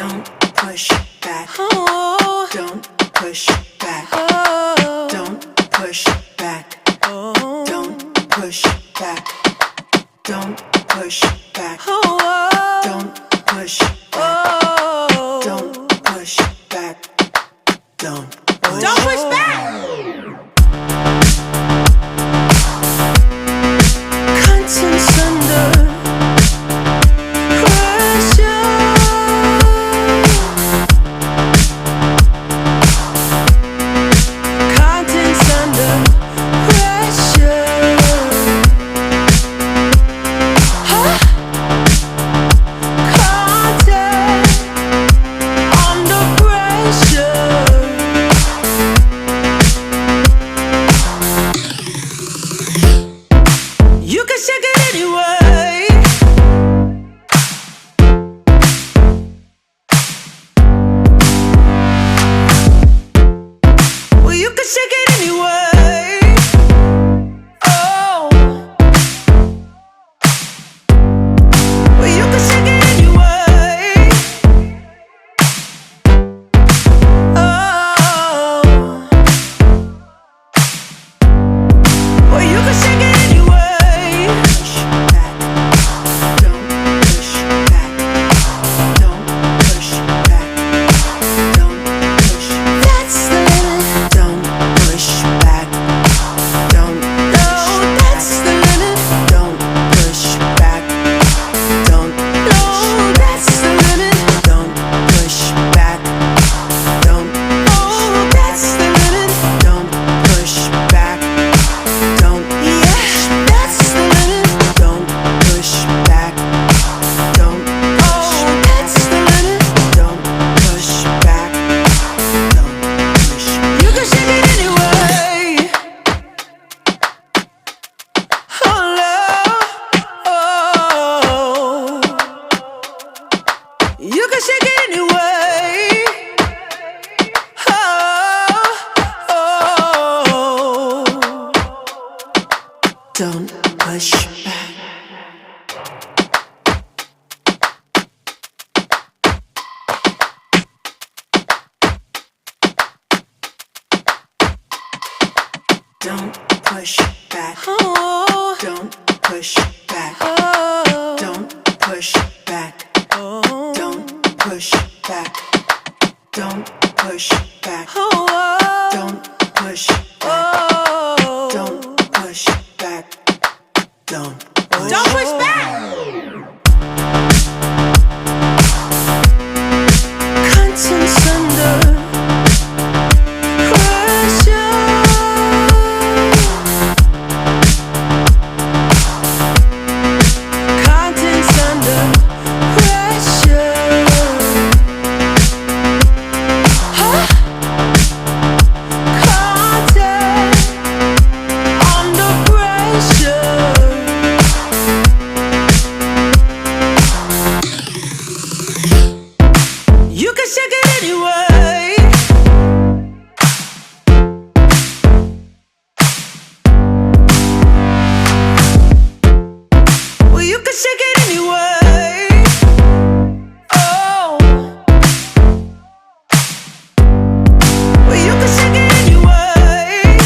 Don't push back. Oh. Don't push back. Oh. Don't push back. Oh. Don't push back. Don't push back. Oh. Don't push back. Oh. Don't push back. Don't push back. Contents under pressure. Contents under pressure. Huh? Content under pressure. You can shake it anyway. Well, you can shake it anyway. Oh. Well, you can shake it anyway. Oh. Well, you can shake it anyway. Push back. Don't push back. Don't push back. Don't push. That's the limit. Don't push back. Don't. No, that's the limit. Don't push back. Don't. No, that's the limit. Don't push back. Don't. Oh, that's the limit. Don't push back. Don't. Yeah, that's the limit. Don't push back. Don't. Oh, that's the limit. Don't push back. Don't push. You can shake it anyway. Oh, love. Oh. You can shake it anyway. Oh. Don't push back. Don't push back. Oh. Don't push back. Oh. Don't push back. Oh. Don't push back. Don't push back. Oh. Don't push back. Oh. Don't push back. Don't push back. Contents under pressure. Contents under pressure. Huh? Content under pressure. You can shake it anyway. Well, you can shake it anyway. Oh. Well, you can shake it anyway.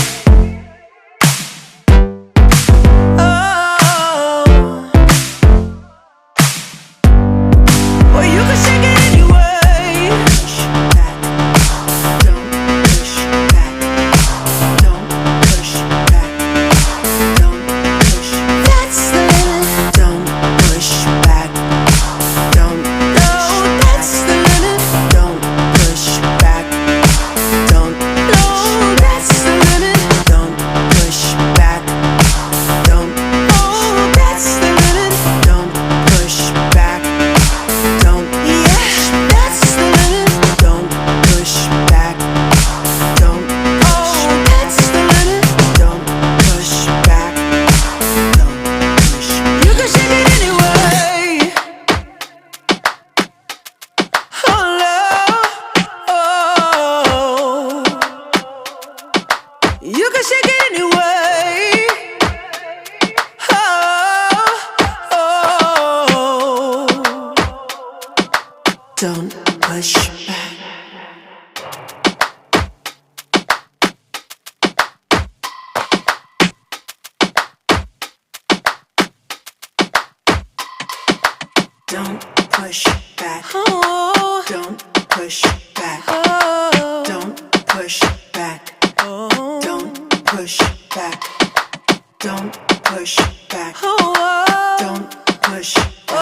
Oh. Well, you can shake it anyway. Push back. Don't push back. Don't push back. Don't push. That's the limit. Don't push back. Don't. No, that's the limit. Don't push back. Don't. No, that's the limit. Don't push back. Don't. Oh, that's the limit. Don't push back. Don't. Yeah, that's the limit. Don't push back. Don't. Oh, that's the limit. Don't push back. Don't push. You can shake it anyway. Oh, love. Oh. You can shake it anyway. Oh. Don't push back. Don't push back. Oh. Don't push